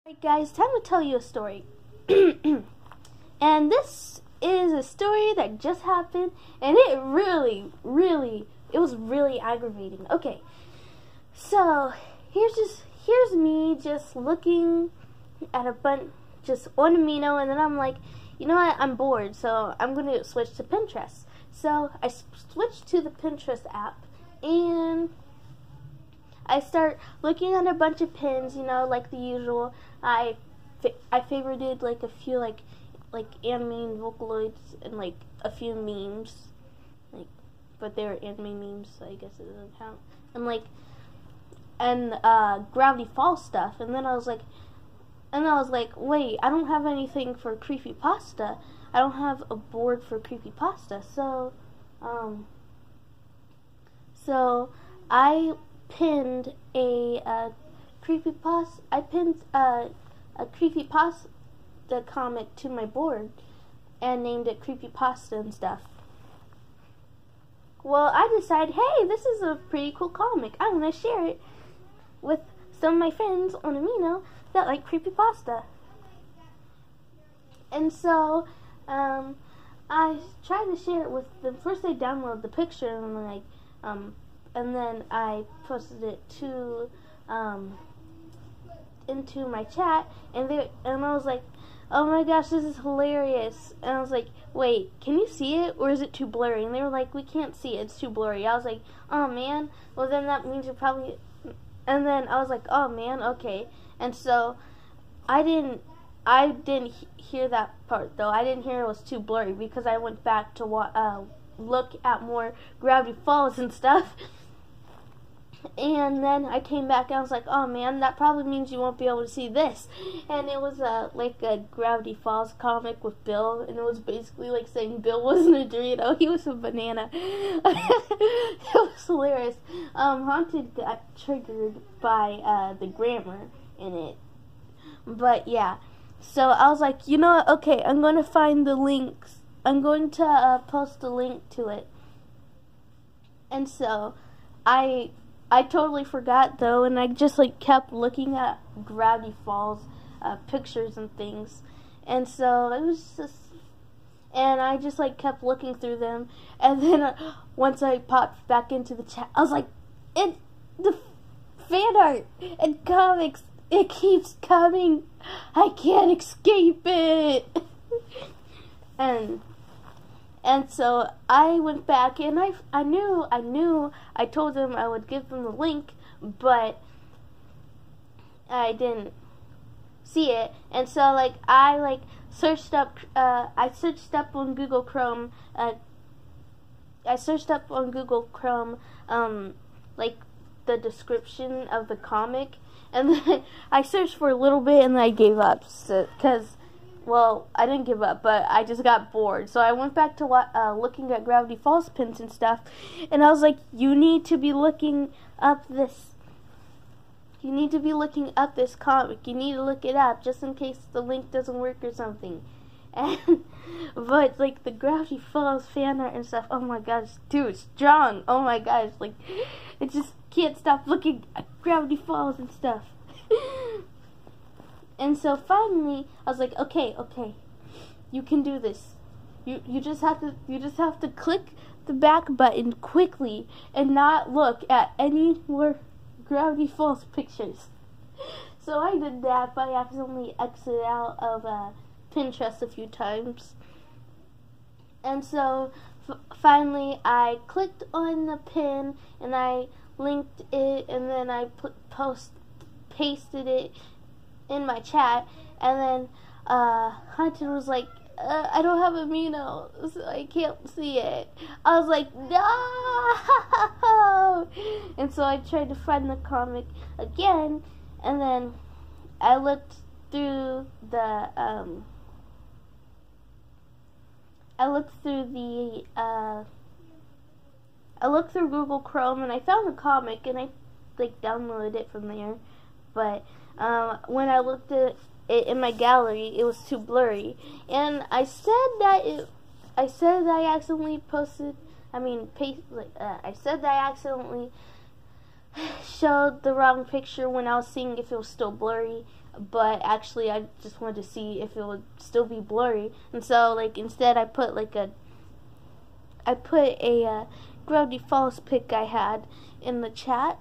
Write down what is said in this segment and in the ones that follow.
Alright guys, time to tell you a story. And this is a story that just happened, and it was really aggravating. Okay, so here's me just looking at a bunch, just on Amino, and then I'm like, you know what, I'm bored, so I'm going to switch to Pinterest. So I switched to the Pinterest app, and I start looking at a bunch of pins, you know, like the usual. I favorited like a few like anime Vocaloids and like a few memes, but they were anime memes, so I guess it doesn't count. And Gravity Falls stuff. And then I was like, wait, I don't have anything for Creepypasta. I don't have a board for Creepypasta. So I pinned a Creepypasta. I pinned a Creepypasta comic to my board and named it Creepypasta and stuff. Well, I decided, hey, this is a pretty cool comic. I'm gonna share it with some of my friends on Amino that like Creepypasta. And so I tried to share it with them. First I downloaded the picture and then I posted it to into my chat, and I was like, oh my gosh, this is hilarious. And I was like, wait, can you see it, or is it too blurry? And they were like, we can't see it, it's too blurry. I was like, oh man, well then that means you probably. And then I was like, oh man, okay. And so I didn't hear that part though. I didn't hear it was too blurry, because I went back to look at more Gravity Falls and stuff. And then I came back and I was like, oh man, that probably means you won't be able to see this. And it was like a Gravity Falls comic with Bill, and it was basically like saying Bill wasn't a Dorito, he was a banana. It was hilarious. Haunted got triggered by the grammar in it. But yeah, so I was like, you know what, okay, I'm going to find the links. I'm going to post a link to it. And so I totally forgot though, and I just like kept looking at Gravity Falls pictures and things, and so it was just, and I just like kept looking through them, and then once I popped back into the chat, I was like, the fan art and comics, it keeps coming, I can't escape it. And so I went back, and I knew I told them I would give them the link, but I didn't see it. And so like I searched up on Google Chrome like the description of the comic, and then I searched for a little bit and then I gave up, well, I didn't give up, but I just got bored. So I went back to looking at Gravity Falls pins and stuff, and I was like, you need to be looking up this. You need to be looking up this comic. You need to look it up just in case the link doesn't work or something. But like the Gravity Falls fan art and stuff, oh my gosh, dude, strong. Oh my gosh, like I just can't stop looking at Gravity Falls and stuff. And so finally, I was like, okay, you can do this. You just have to click the back button quickly and not look at any more Gravity Falls pictures. So I did that, but I accidentally exited out of Pinterest a few times. And so finally, I clicked on the pin and I linked it, and then I pasted it in my chat, and then Haunted was like, I don't have Amino, so I can't see it. I was like, no! And so I tried to find the comic again, and then I looked through Google Chrome, and I found the comic, and I like downloaded it from there. But when I looked at it in my gallery, it was too blurry, and I said that I accidentally showed the wrong picture when I was seeing if it was still blurry, but actually I just wanted to see if it would still be blurry. And so like instead I put a Gravity Falls pic I had in the chat.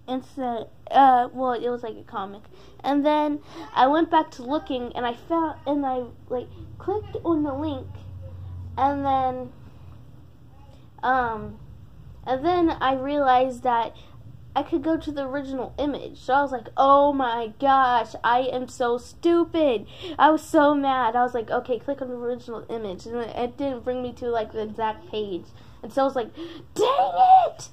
Instead, well, it was like a comic. And then I went back to looking, and I like clicked on the link, and then I realized that I could go to the original image. So I was like, oh my gosh, I am so stupid. I was so mad. I was like, okay, click on the original image. And it didn't bring me to like the exact page. And so I was like, dang it!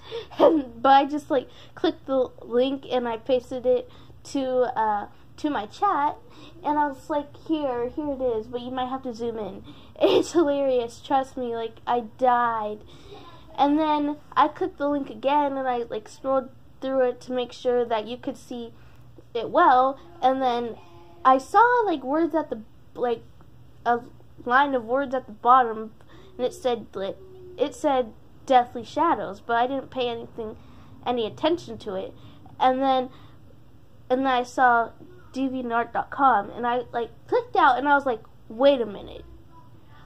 But I just like clicked the link and I pasted it to my chat. And I was like, here it is. But you might have to zoom in. It's hilarious. Trust me, like I died. And then I clicked the link again and I like scrolled through it to make sure that you could see it well. And then I saw like words at the like a line of words at the bottom, and it said Deathly Shadows, but I didn't pay any attention to it. And then I saw deviantart.com, and I like clicked out, and I was like, wait a minute.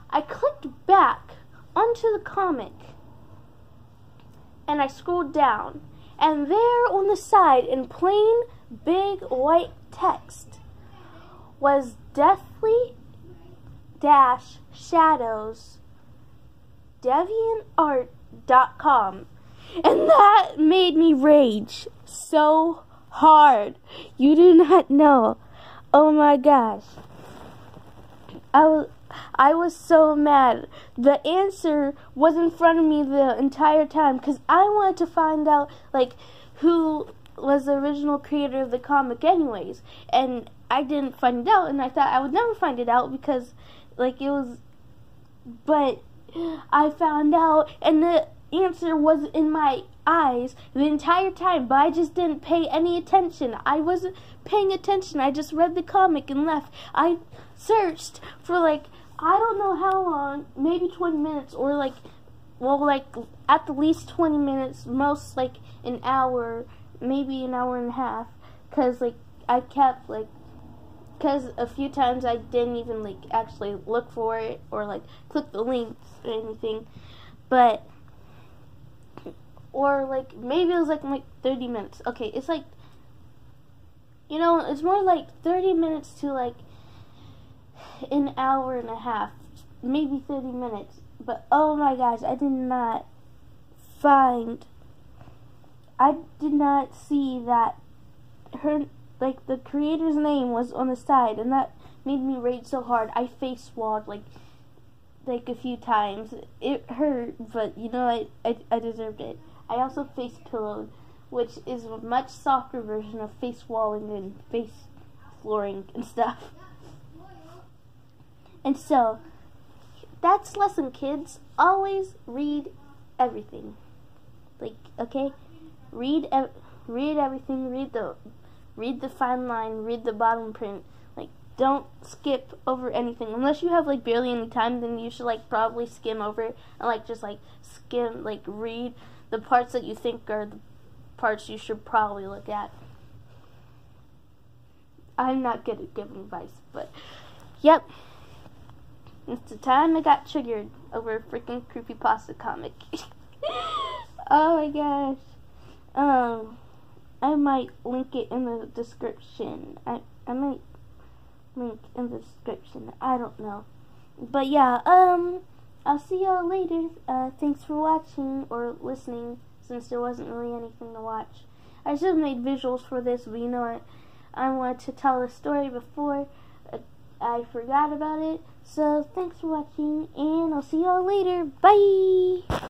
I clicked back onto the comic, and I scrolled down, and there on the side in plain big white text was Deathly Shadows deviantart.com, and that made me rage so hard. You do not know. Oh my gosh. I was so mad. The answer was in front of me the entire time because I wanted to find out like who was the original creator of the comic anyways, and I didn't find it out, and I thought I would never find it out because like it was, but I found out, and the answer was in my eyes the entire time, but I just didn't pay any attention. I wasn't paying attention. I just read the comic and left. I searched for like, I don't know how long, maybe 20 minutes, or like, well, like at the least 20 minutes, most like an hour, maybe an hour and a half, because like I kept like, because a few times I didn't even like actually look for it or like click the links or anything, but or like maybe it was like 30 minutes. Okay, it's like, you know, it's more like 30 minutes to like an hour and a half, maybe 30 minutes. But oh my gosh, I did not see that her, like, the creator's name was on the side, and that made me rage so hard. I face swallowed like a few times. It hurt, but you know, I deserved it. I also face pillowed, which is a much softer version of face swallowing and face flooring and stuff. And so, that's lesson, kids. Always read everything. Like, okay? Read everything. Read the fine line, read the bottom print. Like, don't skip over anything. Unless you have, like, barely any time, then you should, like, probably skim over it. And, like, just, like, skim, like, read the parts that you think are the parts you should probably look at. I'm not good at giving advice, but, yep. It's the time I got triggered over a freaking Creepypasta comic. Oh, my gosh. I might link it in the description. I might link in the description. I don't know. But yeah, I'll see y'all later. Thanks for watching or listening, since there wasn't really anything to watch. I should have made visuals for this, but you know what? I wanted to tell a story before I forgot about it. So thanks for watching, and I'll see y'all later. Bye!